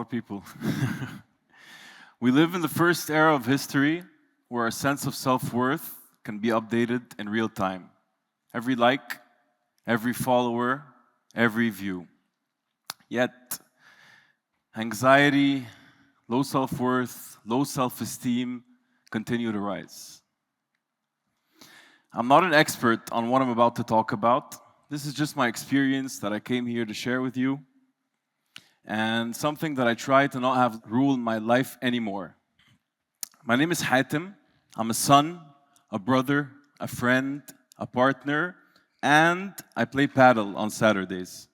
of people. We live in the first era of history where our sense of self-worth can be updated in real time. Every like, every follower, every view. Yet, anxiety, low self-worth, low self-esteem continue to rise. I'm not an expert on what I'm about to talk about. This is just my experience that I came here to share with you, and something that I try to not have rule my life anymore. My name is Hatem. I'm a son, a brother, a friend, a partner, and I play paddle on Saturdays.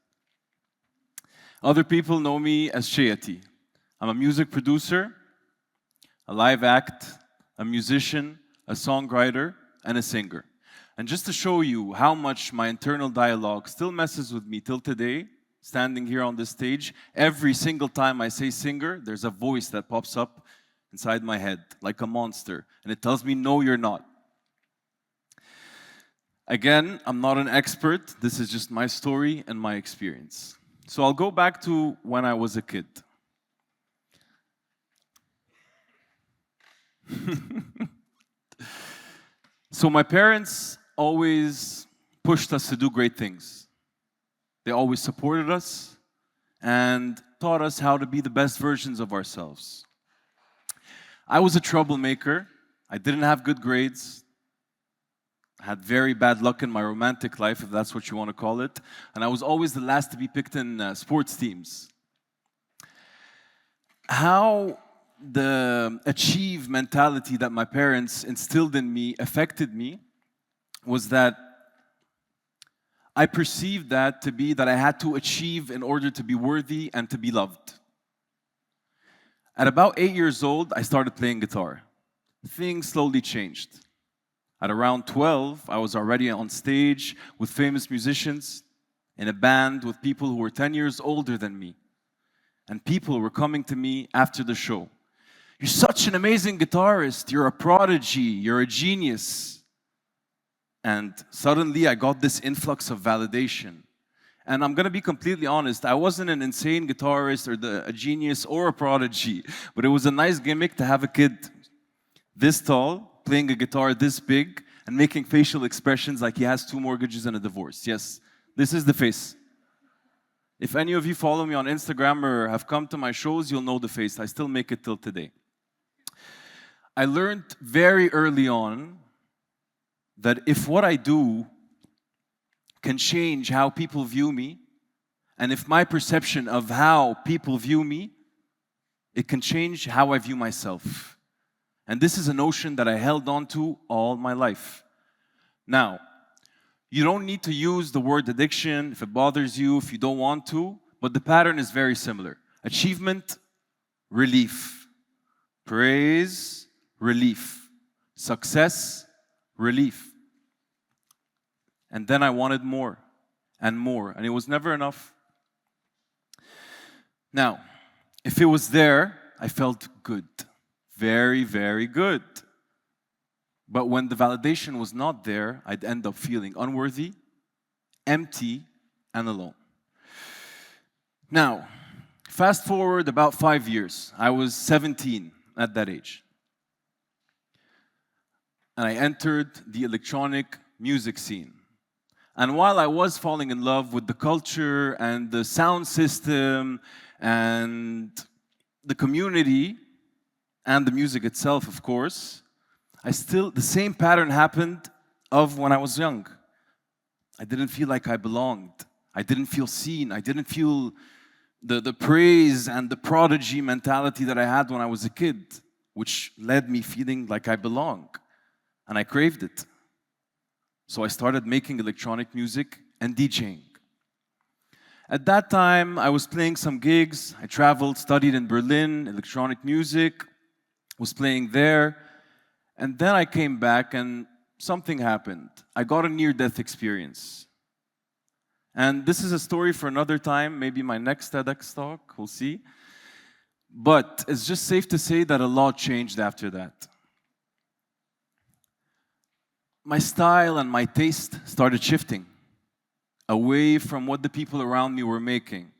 Other people know me as Chiati. I'm a music producer, a live act, a musician, a songwriter, and a singer. And just to show you how much my internal dialogue still messes with me till today, standing here on this stage, every single time I say singer, there's a voice that pops up inside my head, like a monster, and it tells me, no, you're not. Again, I'm not an expert. This is just my story and my experience. So I'll go back to when I was a kid. So my parents always pushed us to do great things. They always supported us and taught us how to be the best versions of ourselves. I was a troublemaker. I didn't have good grades. I had very bad luck in my romantic life, if that's what you want to call it. And I was always the last to be picked in sports teams. How the achieve mentality that my parents instilled in me affected me was that I perceived that to be that I had to achieve in order to be worthy and to be loved. At about 8 years old, I started playing guitar. Things slowly changed. At around 12, I was already on stage with famous musicians, in a band with people who were 10 years older than me. And people were coming to me after the show. You're such an amazing guitarist, you're a prodigy, you're a genius. And suddenly I got this influx of validation. And I'm gonna be completely honest, I wasn't an insane guitarist or a genius or a prodigy, but it was a nice gimmick to have a kid this tall, playing a guitar this big, and making facial expressions like he has 2 mortgages and a divorce. Yes, this is the face. If any of you follow me on Instagram or have come to my shows, you'll know the face. I still make it till today. I learned very early on that if what I do can change how people view me, and if my perception of how people view me, it can change how I view myself. And this is a notion that I held on to all my life. Now, you don't need to use the word addiction if it bothers you, if you don't want to, but the pattern is very similar. Achievement, relief. Praise, relief. Success, relief. And then I wanted more and more, and it was never enough. Now, if it was there, I felt good. Very, very good. But when the validation was not there, I'd end up feeling unworthy, empty, and alone. Now, fast forward about 5 years. I was 17 at that age. And I entered the electronic music scene. And while I was falling in love with the culture and the sound system and the community and the music itself, of course, the same pattern happened of when I was young. I didn't feel like I belonged. I didn't feel seen. I didn't feel the praise and the prodigy mentality that I had when I was a kid, which led me feeling like I belong. And I craved it. So I started making electronic music and DJing. At that time, I was playing some gigs. I traveled, studied in Berlin, electronic music, was playing there. And then I came back and something happened. I got a near-death experience. And this is a story for another time, maybe my next TEDx talk, we'll see. But it's just safe to say that a lot changed after that. My style and my taste started shifting away from what the people around me were making.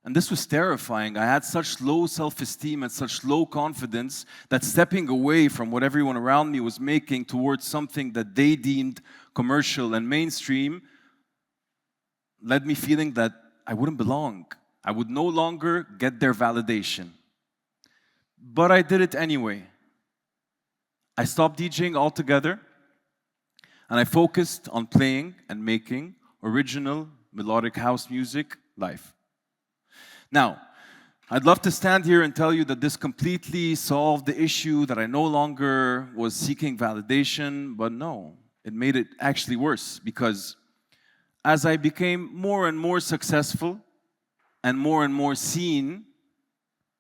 And this was terrifying. I had such low self-esteem and such low confidence that stepping away from what everyone around me was making towards something that they deemed commercial and mainstream led me feeling that I wouldn't belong. I would no longer get their validation. But I did it anyway. I stopped DJing altogether, and I focused on playing and making original melodic house music live. Now, I'd love to stand here and tell you that this completely solved the issue, that I no longer was seeking validation, but no, it made it actually worse, because as I became more and more successful and more seen,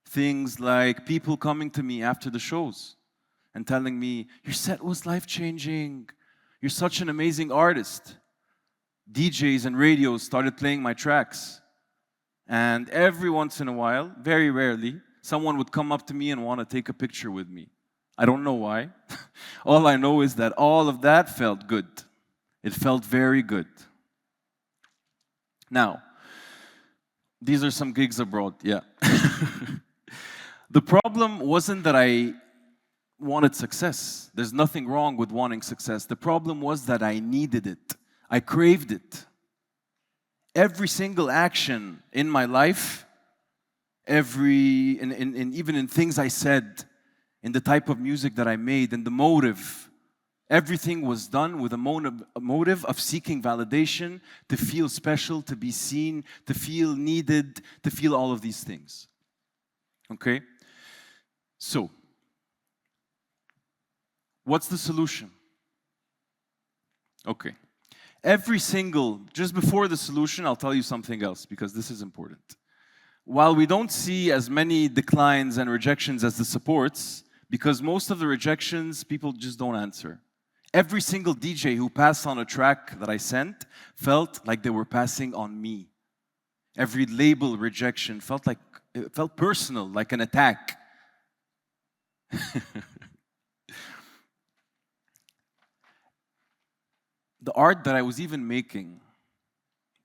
things like people coming to me after the shows and telling me, your set was life-changing, you're such an amazing artist. DJs and radios started playing my tracks. And every once in a while, very rarely, someone would come up to me and want to take a picture with me. I don't know why. All I know is that all of that felt good. It felt very good. Now, these are some gigs abroad, yeah. The problem wasn't that I wanted success. There's nothing wrong with wanting success. The problem was that I needed it. I craved it. Every single action in my life, even in things I said, in the type of music that I made, in the motive, everything was done with a motive of seeking validation, to feel special, to be seen, to feel needed, to feel all of these things. Okay? So, what's the solution? Okay. Just before the solution, I'll tell you something else, because this is important. While we don't see as many declines and rejections as the supports, because most of the rejections, people just don't answer. Every single DJ who passed on a track that I sent felt like they were passing on me. Every label rejection felt personal, like an attack. The art that I was even making,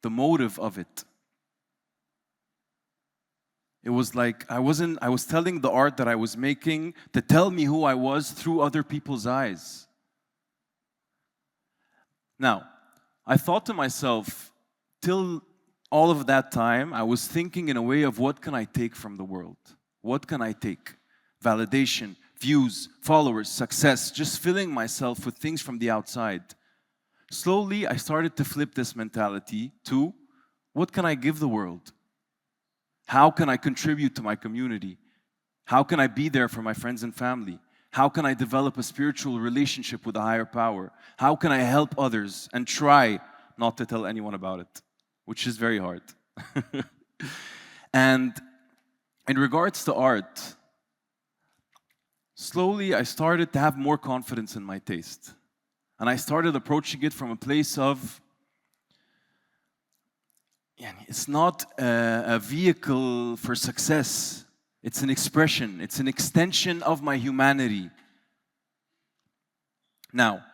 the motive of it, it was like I was telling the art that I was making to tell me who I was through other people's eyes. Now, I thought to myself, till all of that time, I was thinking in a way of, what can I take from the world? What can I take? Validation, views, followers, success, just filling myself with things from the outside. Slowly, I started to flip this mentality to, what can I give the world? How can I contribute to my community? How can I be there for my friends and family? How can I develop a spiritual relationship with a higher power? How can I help others and try not to tell anyone about it, which is very hard. And in regards to art, slowly I started to have more confidence in my taste. And I started approaching it from a place of, it's not a vehicle for success. It's an expression. It's an extension of my humanity. Now,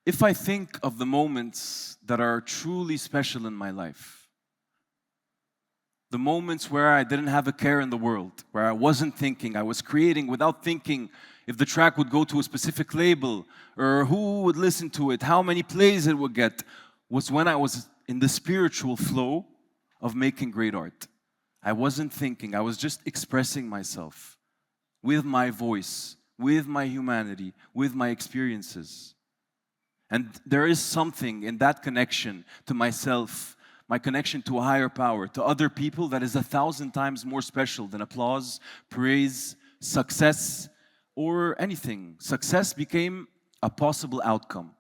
if I think of the moments that are truly special in my life, the moments where I didn't have a care in the world, where I wasn't thinking, I was creating without thinking if the track would go to a specific label, or who would listen to it, how many plays it would get, was when I was in the spiritual flow of making great art. I wasn't thinking, I was just expressing myself with my voice, with my humanity, with my experiences. And there is something in that connection to myself, my connection to a higher power, to other people, that is 1,000 times more special than applause, praise, success, or anything. Success became a possible outcome,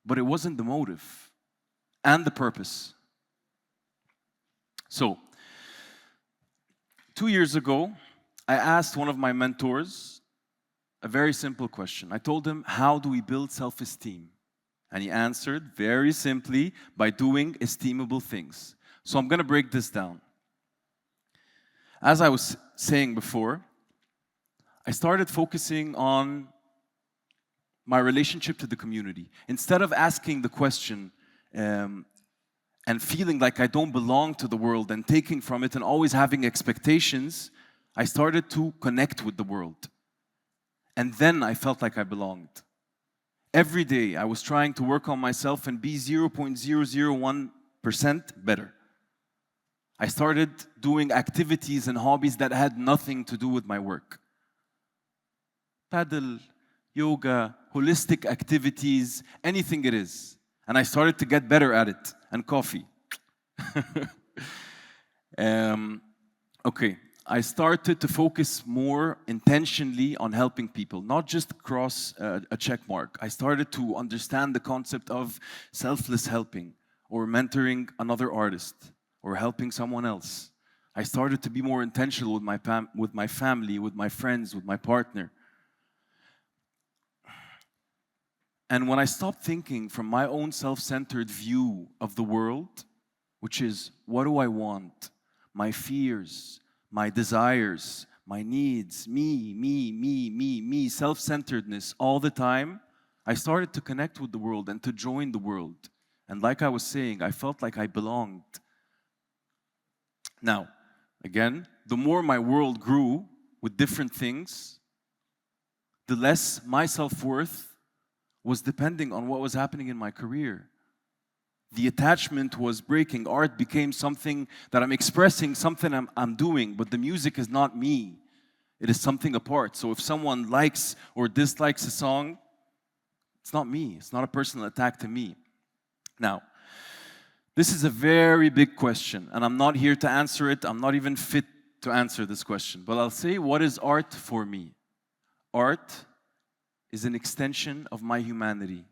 but it wasn't the motive and the purpose. So, 2 years ago, I asked one of my mentors a very simple question. I told him, how do we build self-esteem? And he answered very simply, by doing esteemable things. So I'm going to break this down. As I was saying before, I started focusing on my relationship to the community. Instead of asking the question, and feeling like I don't belong to the world and taking from it and always having expectations, I started to connect with the world. And then I felt like I belonged. Every day I was trying to work on myself and be 0.001% better. I started doing activities and hobbies that had nothing to do with my work. Paddle, yoga, holistic activities, anything it is. And I started to get better at it. And coffee. Okay, I started to focus more intentionally on helping people, not just cross a check mark. I started to understand the concept of selfless helping, or mentoring another artist, or helping someone else. I started to be more intentional with my family, with my friends, with my partner. And when I stopped thinking from my own self-centered view of the world, which is, what do I want? My fears, my desires, my needs, me, self-centeredness all the time, I started to connect with the world and to join the world. And like I was saying, I felt like I belonged. Now, again, the more my world grew with different things, the less my self-worth was depending on what was happening in my career. The attachment was breaking. Art became something that I'm expressing, something I'm doing, but the music is not me. It is something apart. So if someone likes or dislikes a song, it's not me. It's not a personal attack to me. Now, this is a very big question, and I'm not here to answer it. I'm not even fit to answer this question. But I'll say, what is art for me? Art is an extension of my humanity,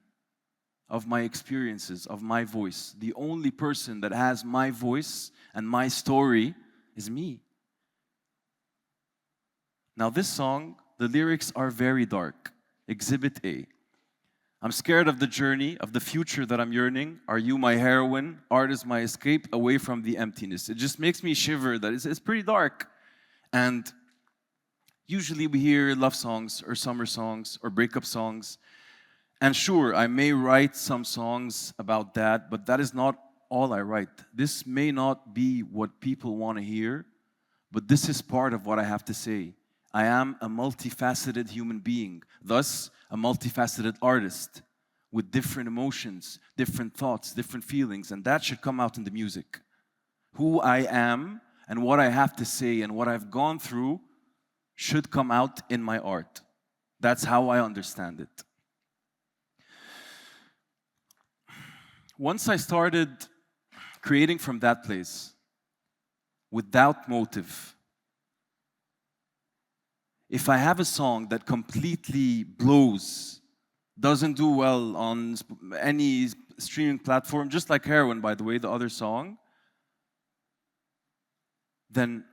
of my experiences, of my voice. The only person that has my voice and my story is me. Now this song, the lyrics are very dark. Exhibit A. I'm scared of the journey, of the future that I'm yearning. Are you my heroine? Art is my escape away from the emptiness. It just makes me shiver that it's pretty dark. And usually we hear love songs or summer songs or breakup songs. And sure, I may write some songs about that, but that is not all I write. This may not be what people want to hear, but this is part of what I have to say. I am a multifaceted human being, thus a multifaceted artist with different emotions, different thoughts, different feelings, and that should come out in the music. Who I am and what I have to say and what I've gone through should come out in my art. That's how I understand it. Once I started creating from that place, without motive, if I have a song that completely blows, doesn't do well on any streaming platform, just like Heroin, by the way, the other song, then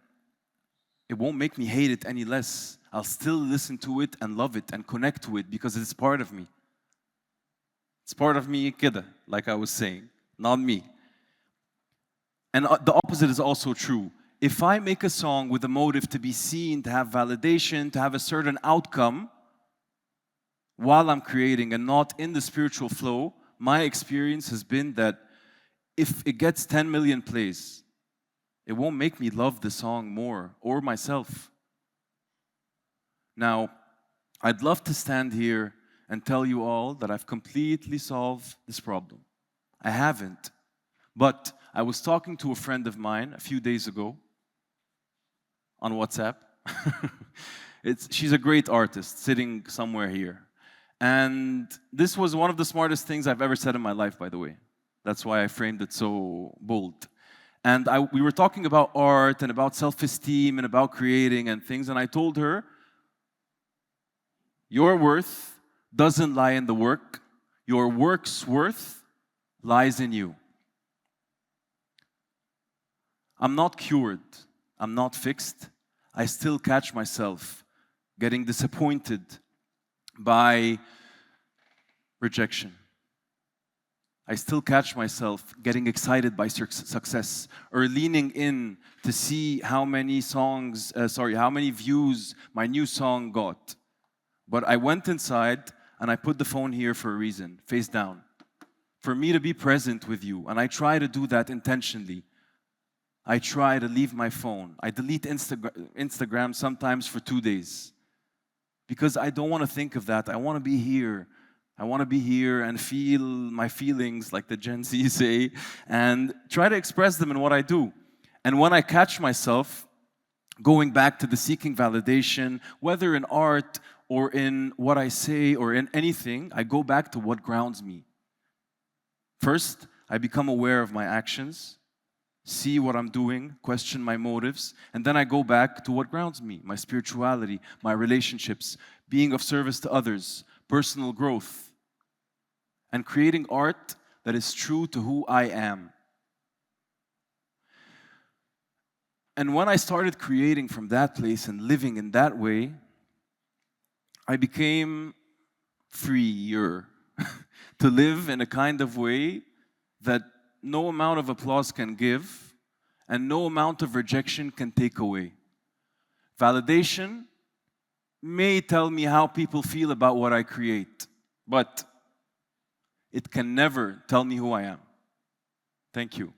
it won't make me hate it any less. I'll still listen to it and love it and connect to it because it's part of me. It's part of me, kida, like I was saying, not me. And the opposite is also true. If I make a song with a motive to be seen, to have validation, to have a certain outcome while I'm creating and not in the spiritual flow, my experience has been that if it gets 10 million plays, it won't make me love the song more or myself. Now, I'd love to stand here and tell you all that I've completely solved this problem. I haven't. But I was talking to a friend of mine a few days ago on WhatsApp. She's a great artist sitting somewhere here. And this was one of the smartest things I've ever said in my life, by the way. That's why I framed it so bold. And we were talking about art and about self-esteem and about creating and things. And I told her, your worth doesn't lie in the work. Your work's worth lies in you. I'm not cured. I'm not fixed. I still catch myself getting disappointed by rejection. I still catch myself getting excited by success or leaning in to see how many views my new song got. But I went inside and I put the phone here for a reason, face down. for me to be present with you. And I try to do that intentionally. I try to leave my phone. I delete Instagram sometimes for 2 days because I don't want to think of that. I want to be here. I want to be here and feel my feelings, like the Gen Z say, and try to express them in what I do. And when I catch myself going back to the seeking validation, whether in art or in what I say or in anything, I go back to what grounds me. First, I become aware of my actions, see what I'm doing, question my motives, and then I go back to what grounds me, my spirituality, my relationships, being of service to others, personal growth, and creating art that is true to who I am. And when I started creating from that place and living in that way, I became freer to live in a kind of way that no amount of applause can give and no amount of rejection can take away. Validation may tell me how people feel about what I create, but it can never tell me who I am. Thank you.